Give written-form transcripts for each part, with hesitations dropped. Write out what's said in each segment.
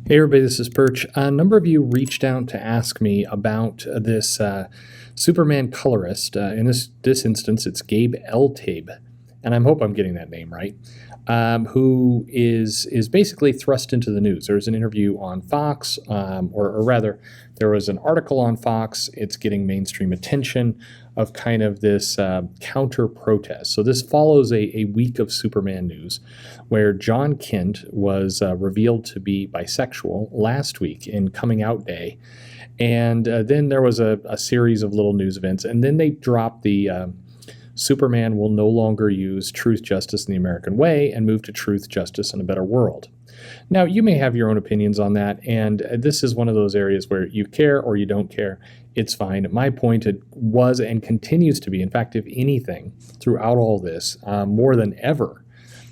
Hey everybody, this is Perch. A number of you reached out to ask me about this Superman colorist. In this instance, it's Gabe Eltabe, and I hope I'm getting that name right. Who is basically thrust into the news. There was an interview on Fox, or rather, there was an article on Fox. It's getting mainstream attention of kind of this counter protest. So this follows a week of Superman news where Jon Kent was revealed to be bisexual last week in Coming Out Day. And then there was a series of little news events. And then they dropped the Superman will no longer use truth, justice, and the American way and move to truth, justice, and a better world. Now, you may have your own opinions on that, and this is one of those areas where you care or you don't care. It's fine. My point was and continues to be, in fact, if anything, throughout all this, more than ever,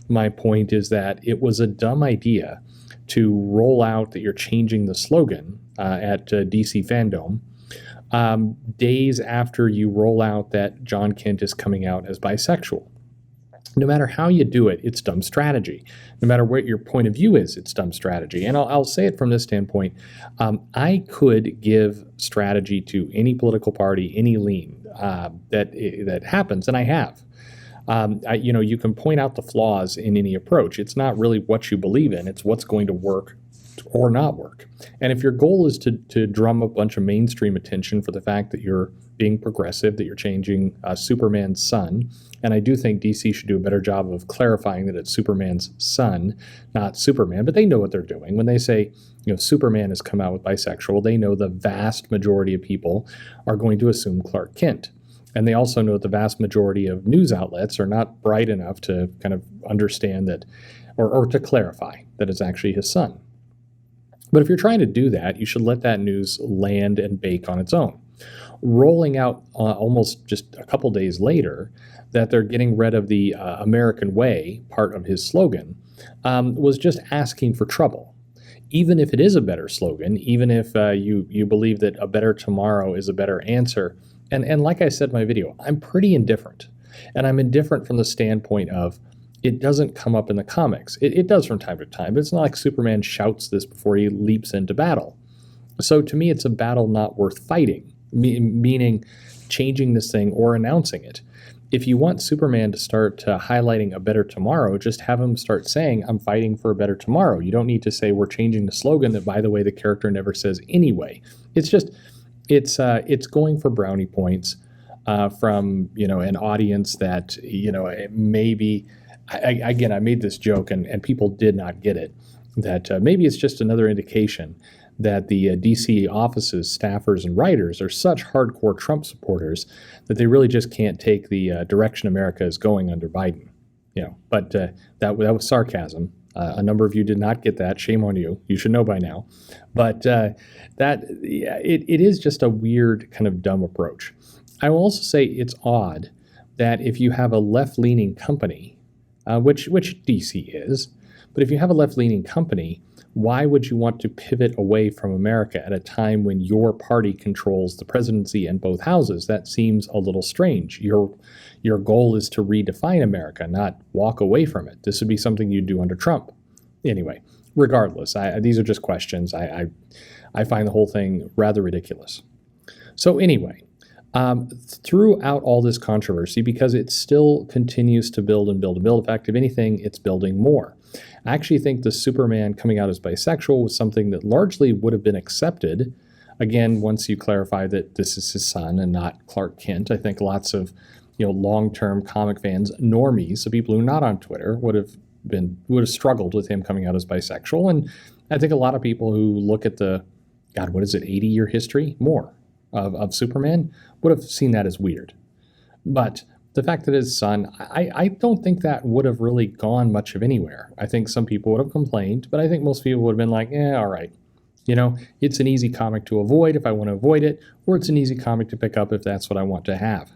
my point is that it was a dumb idea to roll out that you're changing the slogan at DC Fandom days after you roll out that Jon Kent is coming out as bisexual. No matter how you do it, it's dumb strategy. No matter what your point of view is, it's dumb strategy. And I'll say it from this standpoint. I could give strategy to any political party, any lean that happens, and I have. You can point out the flaws in any approach. It's not really what you believe in. It's what's going to work or not work. And if your goal is to drum a bunch of mainstream attention for the fact that you're being progressive, that you're changing Superman's son, and I do think DC should do a better job of clarifying that it's Superman's son, not Superman, but they know what they're doing. When they say, Superman has come out with bisexual, they know the vast majority of people are going to assume Clark Kent. And they also know that the vast majority of news outlets are not bright enough to kind of understand that, or to clarify that it's actually his son. But if you're trying to do that, you should let that news land and bake on its own. Rolling out almost just a couple days later that they're getting rid of the American way, part of his slogan, was just asking for trouble. Even if it is a better slogan, even if you believe that a better tomorrow is a better answer, and like I said in my video, I'm pretty indifferent. And I'm indifferent from the standpoint of it doesn't come up in the comics. It does from time to time, but it's not like Superman shouts this before he leaps into battle. So to me, it's a battle not worth fighting, meaning changing this thing or announcing it. If you want Superman to start highlighting a better tomorrow, just have him start saying, I'm fighting for a better tomorrow. You don't need to say we're changing the slogan that, by the way, the character never says anyway. It's just, it's going for brownie points from, an audience that, maybe, again, I made this joke and people did not get it, that maybe it's just another indication that the DC offices, staffers, and writers are such hardcore Trump supporters that they really just can't take the direction America is going under Biden. But that was sarcasm. A number of you did not get that. Shame on you. You should know by now. But it is just a weird kind of dumb approach. I will also say it's odd that if you have a left-leaning company, which DC is, but if you have a left-leaning company, why would you want to pivot away from America at a time when your party controls the presidency and both houses? That seems a little strange. Your goal is to redefine America, not walk away from it. This would be something you'd do under Trump. Anyway, regardless, these are just questions. I find the whole thing rather ridiculous. So anyway, throughout all this controversy, because it still continues to build and build and build. In fact, if anything, it's building more. I actually think the Superman coming out as bisexual was something that largely would have been accepted. Again, once you clarify that this is his son and not Clark Kent, I think lots of long-term comic fans, normies, so people who are not on Twitter, would have struggled with him coming out as bisexual. And I think a lot of people who look at the 80-year history, more, of Superman, would have seen that as weird. But the fact that his son, I don't think that would have really gone much of anywhere. I think some people would have complained, but I think most people would have been like, all right. It's an easy comic to avoid if I want to avoid it, or it's an easy comic to pick up if that's what I want to have.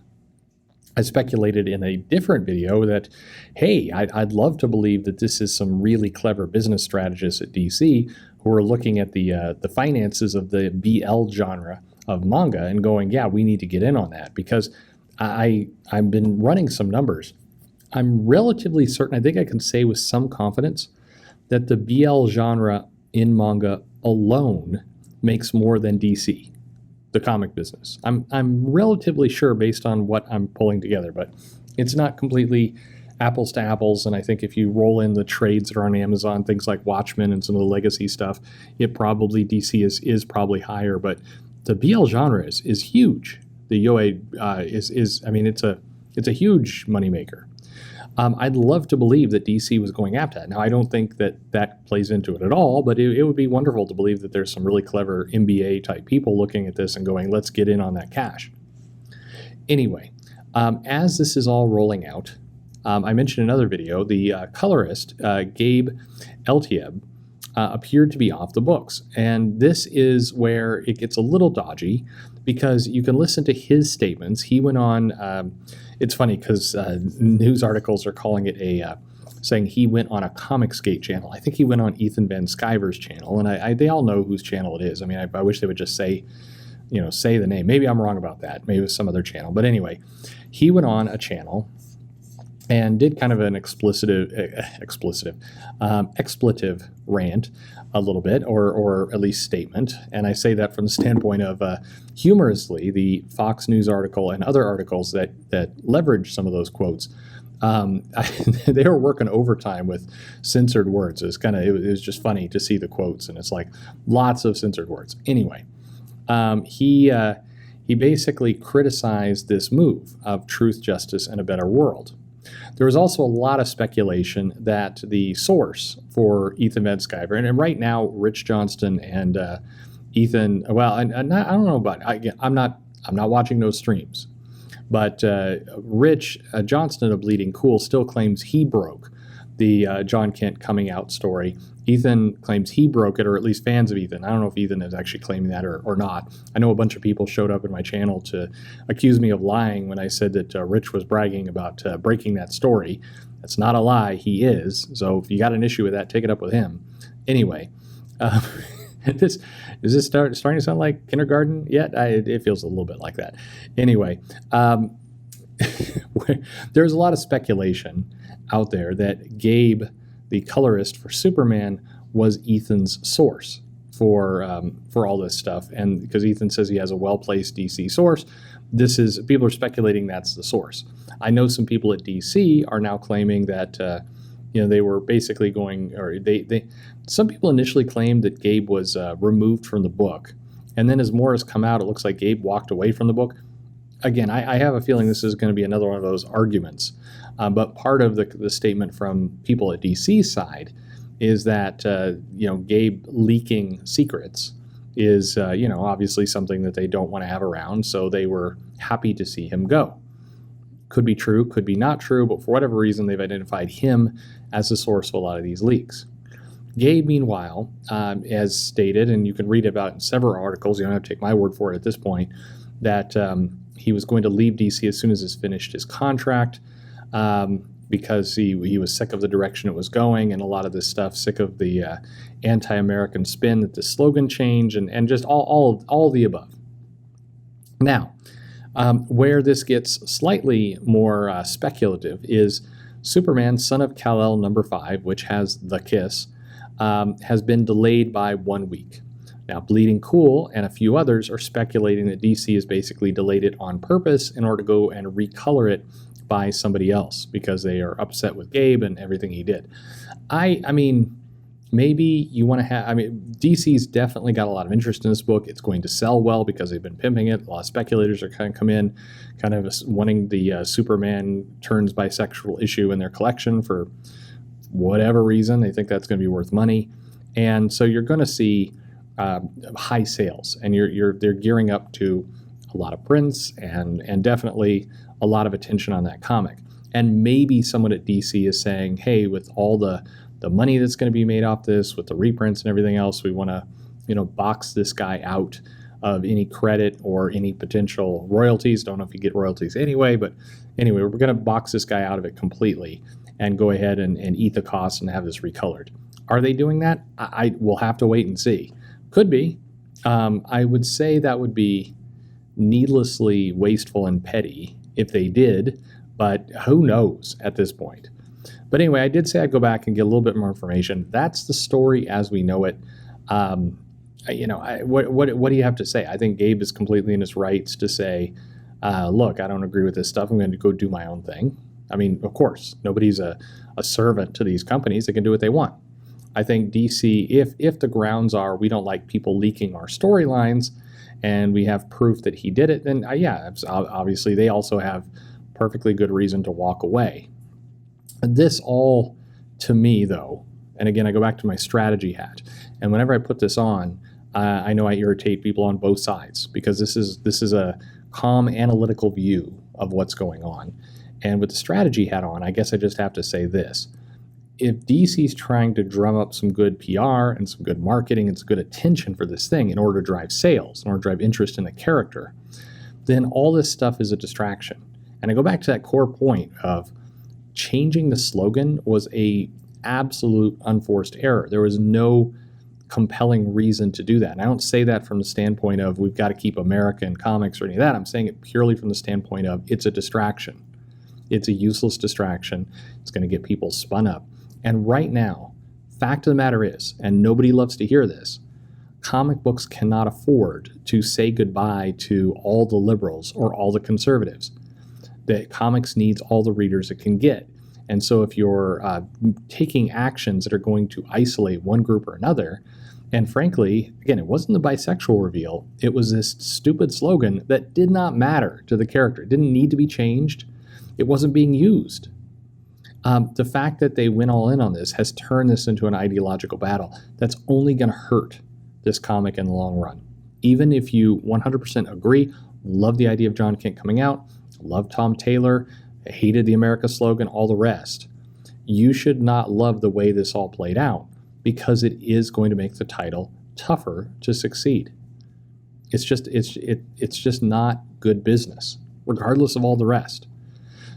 I speculated in a different video that, hey, I'd love to believe that this is some really clever business strategists at DC who are looking at the finances of the BL genre of manga and going, yeah, we need to get in on that, because I've been running some numbers. I'm relatively certain, I think I can say with some confidence, that the BL genre in manga alone makes more than DC, the comic business. I'm relatively sure based on what I'm pulling together, but it's not completely apples to apples. And I think if you roll in the trades that are on Amazon, things like Watchmen and some of the legacy stuff, it probably DC is probably higher. But the BL genre is huge. The Yoei is I mean, it's a huge moneymaker. I'd love to believe that DC was going after that. Now, I don't think that plays into it at all, but it would be wonderful to believe that there's some really clever MBA type people looking at this and going, let's get in on that cash. Anyway, as this is all rolling out, I mentioned in another video, the colorist, Gabe Eltaeb, appeared to be off the books. And this is where it gets a little dodgy because you can listen to his statements. He went on, it's funny because news articles are calling it saying he went on a Comicsgate channel. I think he went on Ethan Van Sciver's channel, and they all know whose channel it is. I mean, I wish they would just say the name. Maybe I'm wrong about that. Maybe it was some other channel. But anyway, he went on a channel and did kind of an expletive rant a little bit, or at least statement. And I say that from the standpoint of humorously, the Fox News article and other articles that leverage some of those quotes, they were working overtime with censored words. It was just funny to see the quotes, and it's like lots of censored words. Anyway, he basically criticized this move of truth, justice, and a better world. There was also a lot of speculation that the source for Ethan Van Sciver, and right now Rich Johnston and Ethan, well, I don't know about, I'm not watching those streams, but Rich Johnston of Bleeding Cool still claims he broke the Jon Kent coming out story. Ethan claims he broke it, or at least fans of Ethan. I don't know if Ethan is actually claiming that or not. I know a bunch of people showed up in my channel to accuse me of lying when I said that Rich was bragging about breaking that story. That's not a lie. He is. So if you got an issue with that, take it up with him. Anyway, is this starting to sound like kindergarten yet? It feels a little bit like that. Anyway, there's a lot of speculation out there that Gabe, the colorist for Superman, was Ethan's source for all this stuff, and because Ethan says he has a well-placed DC source, people are speculating that's the source. I know some people at DC are now claiming that they were basically going, or some people initially claimed that Gabe was removed from the book, and then as more has come out, it looks like Gabe walked away from the book. Again, I have a feeling this is going to be another one of those arguments. But part of the statement from people at DC's side is that, Gabe leaking secrets is, obviously something that they don't want to have around. So they were happy to see him go. Could be true, could be not true, but for whatever reason, they've identified him as the source of a lot of these leaks. Gabe, meanwhile, as stated, and you can read about it in several articles, you don't have to take my word for it at this point, that he was going to leave DC as soon as he finished his contract. Because he was sick of the direction it was going and a lot of this stuff, sick of the anti-American spin that the slogan changed and just all the above. Now, where this gets slightly more speculative is Superman, Son of Kal-El #5, which has the kiss, has been delayed by 1 week. Now, Bleeding Cool and a few others are speculating that DC has basically delayed it on purpose in order to go and recolor it by somebody else because they are upset with Gabe and everything he did. I mean, maybe you want to have, DC's definitely got a lot of interest in this book. It's going to sell well because they've been pimping it. A lot of speculators are kind of come in, kind of wanting the Superman turns bisexual issue in their collection for whatever reason. They think that's going to be worth money. And so you're going to see high sales, and they're gearing up to a lot of prints and definitely a lot of attention on that comic. And maybe someone at DC is saying, hey, with all the money that's going to be made off this, with the reprints and everything else, we want to, box this guy out of any credit or any potential royalties. Don't know if you get royalties anyway, but anyway, we're going to box this guy out of it completely and go ahead and eat the cost and have this recolored. Are they doing that? I will have to wait and see. Could be. I would say that would be needlessly wasteful and petty if they did, but who knows at this point. But anyway, I did say I'd go back and get a little bit more information. That's the story as we know it. What do you have to say? I think Gabe is completely in his rights to say, look, I don't agree with this stuff. I'm going to go do my own thing. I mean, of course, nobody's a servant to these companies. They can do what they want. I think DC, if the grounds are we don't like people leaking our storylines and we have proof that he did it, then yeah, obviously they also have perfectly good reason to walk away. This all, to me, though, and again, I go back to my strategy hat, and whenever I put this on, I know I irritate people on both sides because this is a calm, analytical view of what's going on. And with the strategy hat on, I guess I just have to say this. If DC's trying to drum up some good PR and some good marketing and some good attention for this thing in order to drive sales, in order to drive interest in the character, then all this stuff is a distraction. And I go back to that core point of changing the slogan was a absolute unforced error. There was no compelling reason to do that. And I don't say that from the standpoint of we've got to keep America in comics or any of that. I'm saying it purely from the standpoint of it's a distraction. It's a useless distraction. It's going to get people spun up. And right now, fact of the matter is, and nobody loves to hear this, comic books cannot afford to say goodbye to all the liberals or all the conservatives. That comics needs all the readers it can get. And so if you're taking actions that are going to isolate one group or another, and frankly, again, it wasn't the bisexual reveal, it was this stupid slogan that did not matter to the character. It didn't need to be changed. It wasn't being used. The fact that they went all in on this has turned this into an ideological battle that's only going to hurt this comic in the long run. Even if you 100% agree, love the idea of Jon Kent coming out, love Tom Taylor, hated the America slogan, all the rest, you should not love the way this all played out because it is going to make the title tougher to succeed. It's just not good business, regardless of all the rest.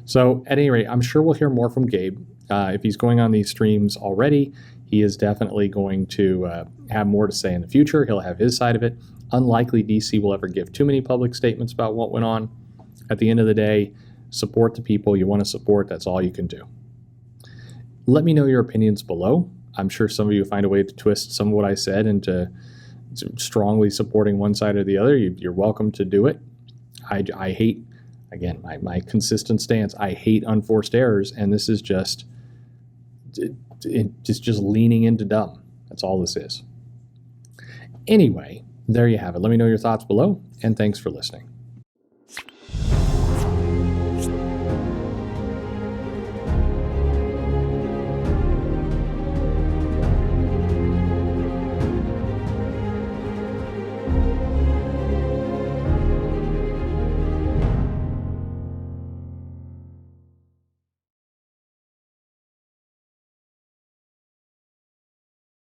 So at any rate, I'm sure we'll hear more from Gabe. If he's going on these streams already, he is definitely going to have more to say in the future. He'll have his side of it. Unlikely DC will ever give too many public statements about what went on. At the end of the day, support the people you want to support. That's all you can do. Let me know your opinions below. I'm sure some of you find a way to twist some of what I said into strongly supporting one side or the other. You're welcome to do it. I hate, again, my consistent stance, I hate unforced errors, and this is just leaning into dumb. That's all this is. Anyway, there you have it. Let me know your thoughts below, and thanks for listening.